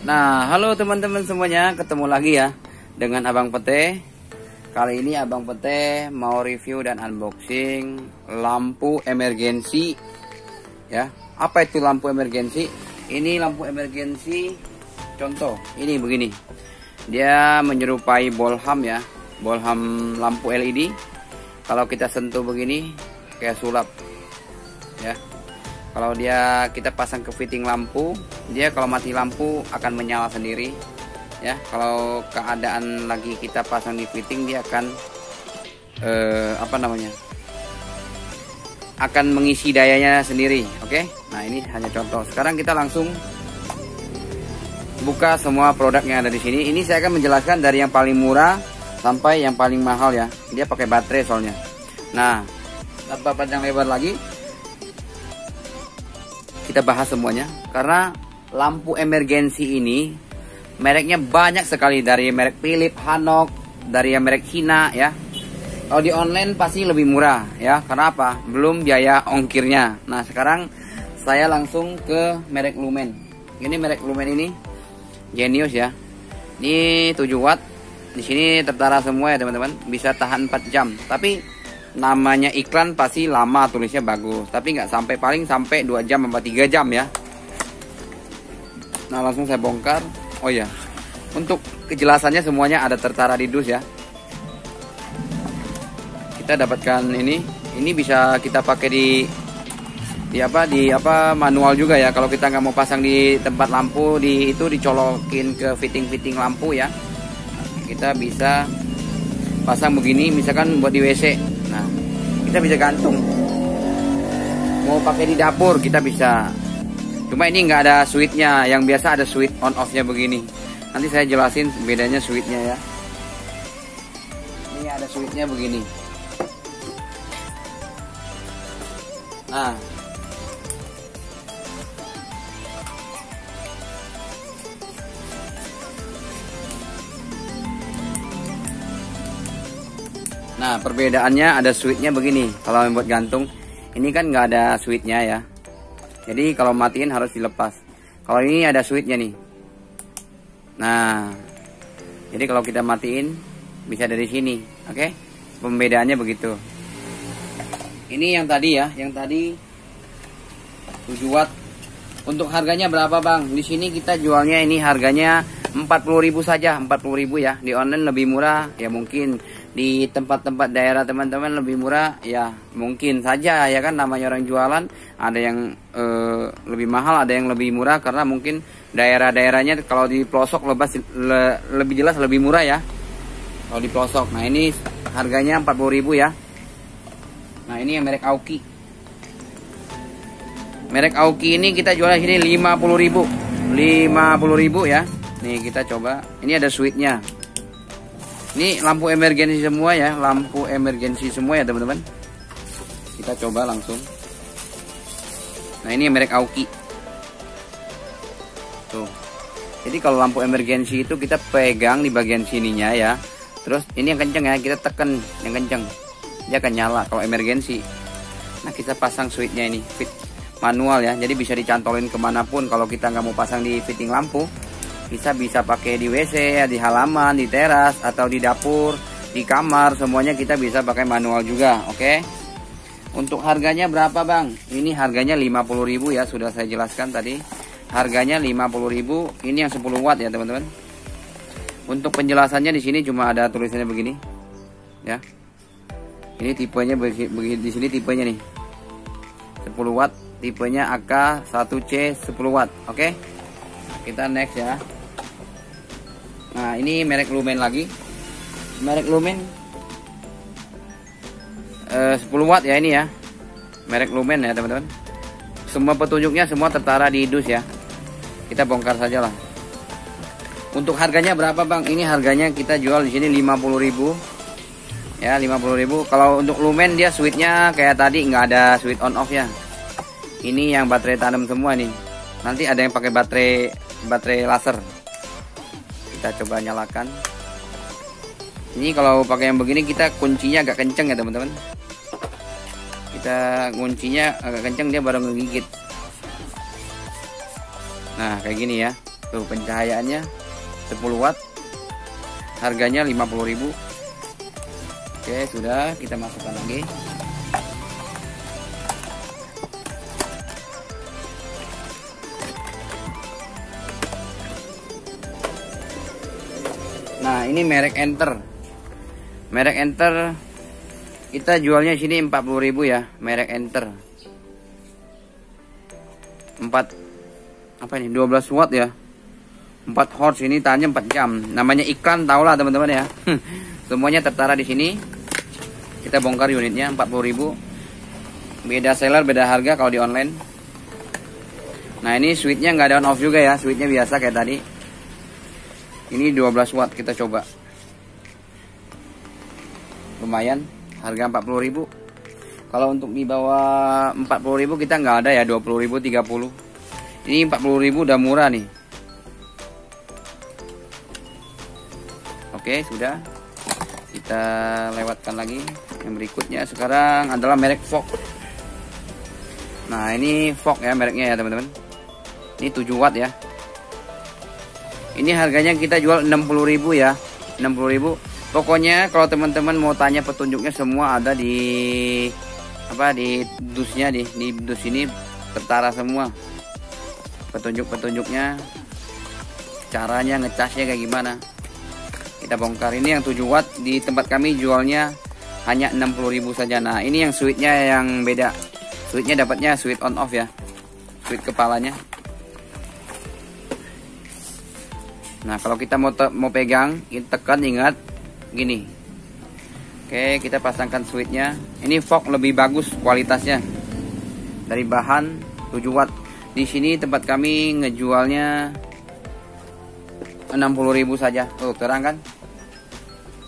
Nah, halo teman-teman semuanya, ketemu lagi ya dengan Abang Pete. Kali ini Abang Pete mau review dan unboxing lampu emergensi. Ya, apa itu lampu emergensi? Ini lampu emergensi. Contoh, ini begini. Dia menyerupai bolham ya, bolham lampu LED. Kalau kita sentuh begini, kayak sulap. Ya. Kalau kita pasang ke fitting lampu, dia kalau mati lampu akan menyala sendiri. Ya, kalau keadaan lagi kita pasang di fitting, dia akan akan mengisi dayanya sendiri. Oke. Nah, ini hanya contoh. Sekarang kita langsung buka semua produk yang ada di sini. Ini saya akan menjelaskan dari yang paling murah sampai yang paling mahal ya. Dia pakai baterai soalnya. Nah, tanpa panjang lebar lagi, kita bahas semuanya, karena lampu emergensi ini mereknya banyak sekali, dari merek Philips, Hanok, dari yang merek Cina ya. Kalau di online pasti lebih murah ya, karena apa? Belum biaya ongkirnya. Nah, sekarang saya langsung ke merek Lumen. Ini merek Lumen ini Genius ya. Ini 7 watt. Di sini tertara semua ya teman-teman. Bisa tahan 4 jam. Tapi namanya iklan pasti lama, tulisnya bagus, tapi nggak sampai, paling sampai 2 jam sampai 3 jam ya. Nah, langsung saya bongkar. Oh ya, untuk kejelasannya semuanya ada tertara di dus ya. Kita dapatkan ini bisa kita pakai di manual juga ya. Kalau kita nggak mau pasang di tempat lampu, itu dicolokin ke fitting lampu ya. Kita bisa pasang begini, misalkan buat di WC. Nah, kita bisa gantung. Mau pakai di dapur kita bisa. Cuma ini nggak ada switchnya. Yang biasa ada switch on off-nya begini. Nanti saya jelasin bedanya switchnya ya. Ini ada switchnya begini. Nah, perbedaannya ada switchnya begini. Kalau yang buat gantung, ini kan nggak ada switchnya ya. Jadi kalau matiin harus dilepas. Kalau ini ada switchnya nih. Nah, jadi kalau kita matiin bisa dari sini. Oke, pembedaannya begitu. Ini yang tadi ya, yang tadi 7 watt. Untuk harganya berapa bang? Di sini kita jualnya ini harganya 40.000 saja, 40.000 ya. Di online lebih murah ya, mungkin di tempat-tempat daerah teman-teman lebih murah ya, mungkin saja ya kan, namanya orang jualan. Ada yang lebih mahal, ada yang lebih murah, karena mungkin daerah-daerahnya kalau di pelosok lebih jelas lebih murah ya kalau di pelosok. Nah, ini harganya 40.000 ya. Nah, ini yang merek Aoki. Merek Aoki ini kita jual di sini 50.000. 50.000 ya. Nih, kita coba. Ini ada switchnya. Ini lampu emergensi semua ya, lampu emergensi semua ya teman-teman. Kita coba langsung. Nah, ini merek Aoki. Tuh. Jadi kalau lampu emergensi itu kita pegang di bagian sininya ya. Terus ini yang kenceng ya, kita tekan yang kenceng. Dia akan nyala kalau emergensi. Nah, kita pasang switchnya ini, fit manual ya. Jadi bisa dicantolin kemanapun. Kalau kita nggak mau pasang di fitting lampu, bisa pakai di WC, di halaman, di teras, atau di dapur, di kamar, semuanya kita bisa pakai manual juga. Oke. Untuk harganya berapa bang? Ini harganya 50.000 ya, sudah saya jelaskan tadi. Harganya 50.000. Ini yang 10 watt ya teman-teman. Untuk penjelasannya di sini cuma ada tulisannya begini. Ya. Ini tipenya begini, di sini tipenya nih. 10 watt, tipenya AK1C 10 watt. Oke. Kita next ya. Nah, ini merek Lumen lagi. Merek Lumen 10 watt ya ini ya. Merek Lumen ya teman-teman. Semua petunjuknya semua tertara di dus ya. Kita bongkar saja lah. Untuk harganya berapa bang? Ini harganya kita jual di sini 50.000. Ya, 50.000. Kalau untuk Lumen dia switchnya kayak tadi, nggak ada switch on off ya. Ini yang baterai tanam semua nih. Nanti ada yang pakai baterai laser. Kita coba nyalakan. Ini kalau pakai yang begini kita kuncinya agak kenceng ya teman-teman. Kita kuncinya agak kenceng, dia baru ngegigit. Nah, kayak gini ya. Tuh pencahayaannya 10 watt. Harganya 50.000. Oke, sudah, kita masukkan lagi. Nah, ini merek Enter. Merek Enter kita jualnya sini 40.000 ya, merek Enter. 12 watt ya. 4 horse, ini tahannya 4 jam. Namanya iklan, tau lah teman-teman ya. Semuanya tertara di sini. Kita bongkar unitnya 40.000. Beda seller, beda harga kalau di online. Nah, ini switchnya nggak ada on off juga ya, switchnya biasa kayak tadi. Ini 12 watt, kita coba. Lumayan, harga 40.000. Kalau untuk di bawah 40.000 kita nggak ada ya, 20.000, 30. Ini 40.000 udah murah nih. Oke, sudah. Kita lewatkan lagi. Yang berikutnya sekarang adalah merek Fox. Nah, ini Fox ya mereknya ya teman-teman. Ini 7 watt ya. Ini harganya kita jual 60.000 ya, 60.000. Pokoknya kalau teman-teman mau tanya petunjuknya semua ada di di dusnya, di dus ini tertara semua petunjuknya, caranya ngecasnya kayak gimana. Kita bongkar. Ini yang 7 watt, di tempat kami jualnya hanya 60.000 saja. Nah, ini yang switchnya yang beda. Switchnya dapatnya switch on off ya, switch kepalanya. Nah, kalau kita mau pegang, kita tekan, ingat gini. Oke, kita pasangkan switchnya. Ini Fox lebih bagus kualitasnya dari bahan 7 watt. Di sini tempat kami ngejualnya 60.000 saja. Tuh, terang kan?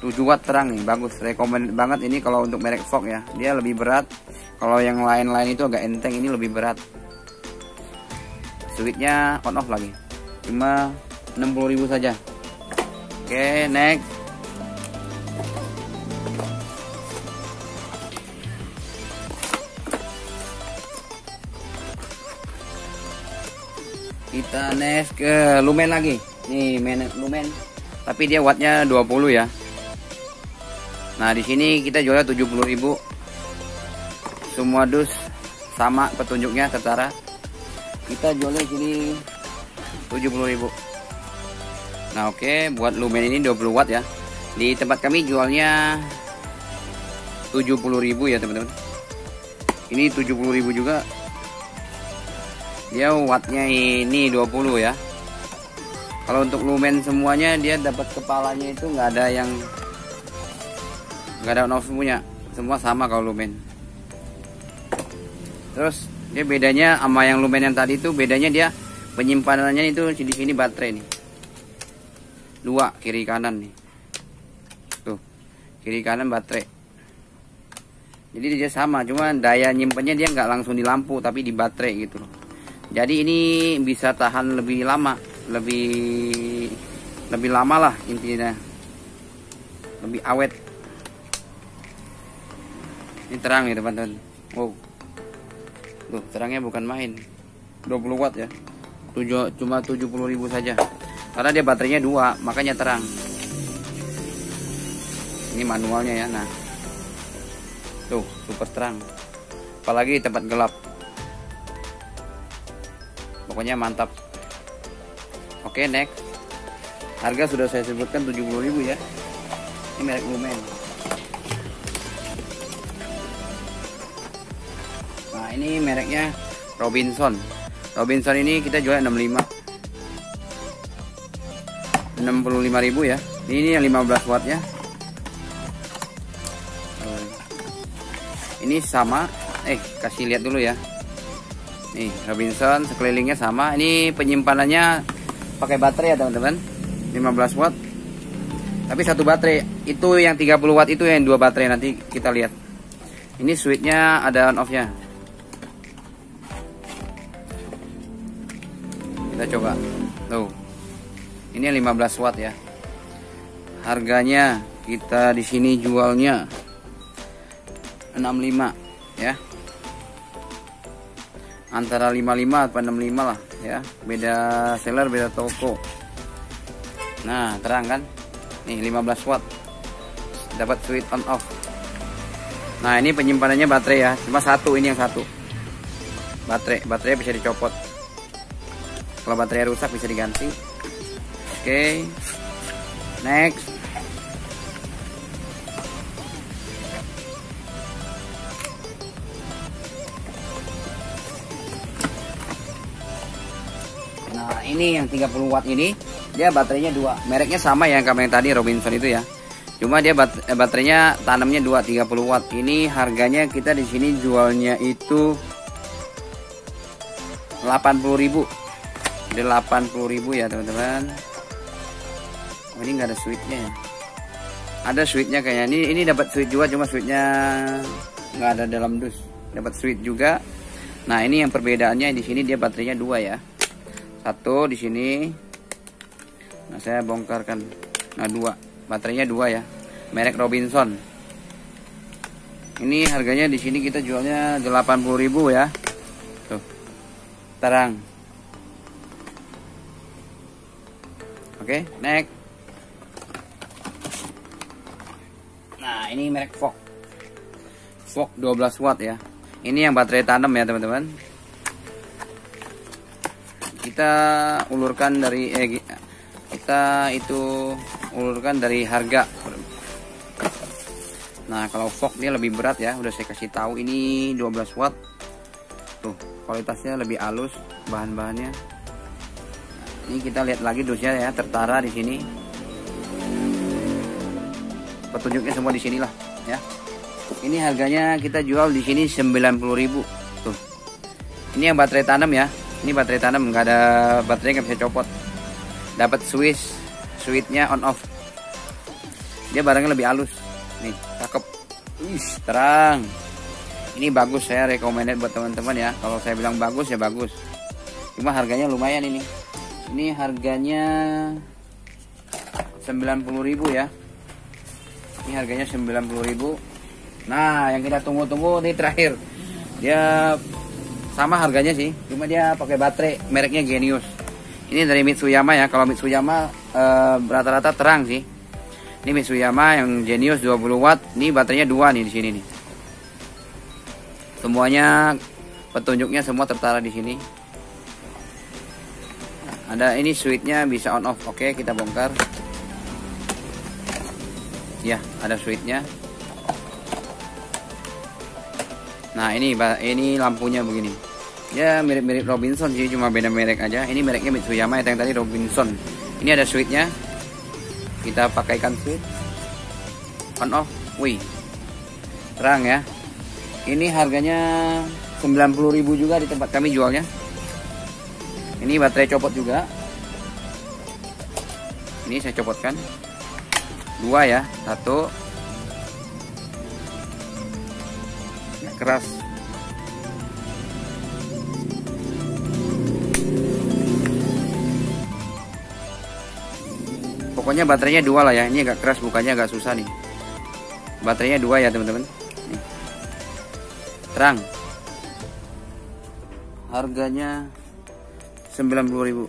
7 watt terang nih, bagus. Rekomend banget ini kalau untuk merek Fox ya. Dia lebih berat. Kalau yang lain-lain itu agak enteng, ini lebih berat. Switchnya on off lagi. Cuma 60.000 saja. Oke, next. Kita next ke lumen lagi. Nih, lumen. Tapi dia wattnya 20 ya. Nah, di sini kita jualnya 70.000. Semua dus sama petunjuknya tertara. Kita jualnya sini 70.000. Nah, oke, buat lumen ini 20 watt ya. Di tempat kami jualnya 70.000 ya, teman-teman. Ini 70.000 juga. Dia wattnya ini 20 ya. Kalau untuk lumen semuanya dia dapat kepalanya itu nggak ada on off punya. Semua sama kalau lumen. Terus dia bedanya sama yang lumen yang tadi itu, bedanya dia penyimpanannya itu di sini baterai nih. 2 kiri kanan nih. Tuh, kiri kanan baterai. Jadi dia sama, cuma daya nyimpennya dia nggak langsung di lampu tapi di baterai gitu loh. Jadi ini bisa tahan lebih lama, lebih lama lah intinya. Lebih awet. Ini terang nih teman-teman. Wow. Tuh, terangnya bukan main. 20 watt ya. Cuma 70.000 saja. Karena dia baterainya 2, makanya terang. Ini manualnya ya. Nah, tuh super terang. Apalagi di tempat gelap. Pokoknya mantap. Oke, next. Harga sudah saya sebutkan 70.000 ya. Ini merek lumen. Nah, ini mereknya Robinson. Robinson ini kita jual 65.000 ya. Ini yang 15 watt ya. Ini sama. Kasih lihat dulu ya. Nih, Robinson sekelilingnya sama. Ini penyimpanannya pakai baterai ya teman-teman. 15 watt. Tapi satu baterai. Itu yang 30 watt itu yang 2 baterai, nanti kita lihat. Ini switchnya ada on off-nya. Kita coba. Tuh. Ini 15 watt ya. Harganya kita di sini jualnya 65 ya. antara 55 atau 65 lah ya, beda seller beda toko. Nah terang kan, nih 15 watt dapat switch on off. Nah ini penyimpanannya baterai ya, cuma satu, ini yang satu baterai bisa dicopot, kalau baterai rusak bisa diganti. Oke, next. Nah ini yang 30 watt ini, dia baterainya 2, mereknya sama ya sama yang tadi Robinson itu ya, cuma dia baterainya tanamnya 30 watt. Ini harganya kita di sini jualnya itu 80.000, di 80.000 ya teman-teman. Oh, ini nggak ada switchnya ya, ada switchnya kayaknya. Ini dapat switch juga, cuma switchnya nggak ada dalam dus, dapat switch juga. Nah ini yang perbedaannya, di sini dia baterainya 2 ya, satu di sini. Nah saya bongkarkan, nah 2 baterainya 2 ya, merek Robinson. Ini harganya di sini kita jualnya 80.000 ya, tuh terang. Oke, next. Nah ini merek Fok 12 watt ya, ini yang baterai tanam ya teman-teman. Kita ulurkan dari ulurkan dari harga. Nah kalau Fok dia lebih berat ya, udah saya kasih tahu. Ini 12 watt, tuh kualitasnya lebih halus bahan-bahannya. Ini kita lihat lagi dosnya ya, tertara di sini. Petunjuknya semua di sinilah ya. Ini harganya kita jual di sini 90.000. Tuh. Ini yang baterai tanam ya. Ini baterai tanam, nggak ada baterai, nggak bisa copot. Dapat switchnya on off. Dia barangnya lebih halus. Nih, cakep. Wih, terang. Ini bagus, saya recommended buat teman-teman ya. Kalau saya bilang bagus ya bagus. Cuma harganya lumayan ini. Ini harganya 90.000 ya. Ini harganya 90.000. Nah, yang kita tunggu-tunggu nih terakhir. Dia sama harganya sih, cuma dia pakai baterai mereknya Genius. Ini dari Mitsuyama ya. Kalau Mitsuyama rata-rata terang sih. Ini Mitsuyama yang Genius 20 watt. Ini baterainya 2 nih di sini nih. Semuanya petunjuknya semua tertara di sini. Ada ini switchnya bisa on off. Oke, kita bongkar. Ya, ada switchnya. Nah, ini lampunya begini. Ya, mirip-mirip Robinson sih, cuma beda merek aja. Ini mereknya Mitsuyama, yang tadi Robinson. Ini ada switchnya. Kita pakaikan switch. On off. Wih. Terang ya. Ini harganya 90.000 juga di tempat kami jualnya. Ini baterai copot juga. Ini saya copotkan. 2 ya, 1. Nggak keras. Pokoknya baterainya 2 lah ya. Ini agak keras, bukannya agak susah nih. Baterainya 2 ya teman-teman. Terang. Harganya 90.000.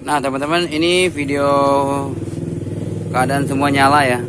Nah teman-teman, ini video keadaan semua nyala ya.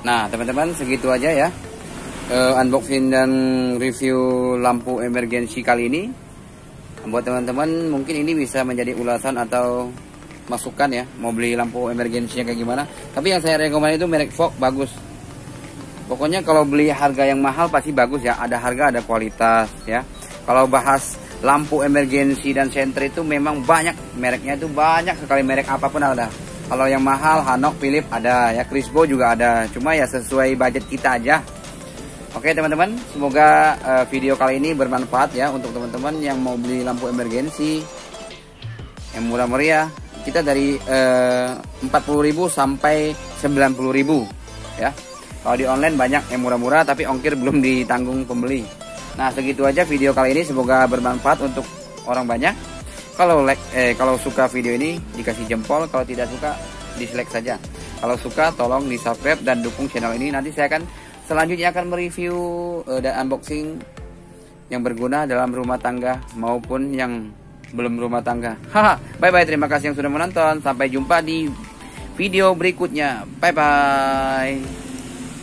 Nah teman-teman, segitu aja ya unboxing dan review lampu emergency kali ini. Buat teman-teman mungkin ini bisa menjadi ulasan atau masukan ya, mau beli lampu emergency kayak gimana. Tapi yang saya rekomend itu merek Fok, bagus. Pokoknya kalau beli harga yang mahal pasti bagus ya, ada harga ada kualitas ya. Kalau bahas lampu emergency dan sentri itu memang banyak mereknya, itu banyak sekali, merek apapun ada. Kalau yang mahal Hanok, Philips ada ya, Crispo juga ada. Cuma ya sesuai budget kita aja. Oke teman-teman, semoga video kali ini bermanfaat ya untuk teman-teman yang mau beli lampu emergency yang murah meriah. Kita dari 40.000 sampai 90.000 ya. Kalau di online banyak yang murah-murah tapi ongkir belum ditanggung pembeli. Nah segitu aja video kali ini, semoga bermanfaat untuk orang banyak. kalau kalau suka video ini dikasih jempol, kalau tidak suka dislike saja. Kalau suka tolong di subscribe dan dukung channel ini. Nanti saya akan selanjutnya akan mereview dan unboxing yang berguna dalam rumah tangga maupun yang belum rumah tangga. Haha, bye bye, terima kasih yang sudah menonton. Sampai jumpa di video berikutnya. Bye bye.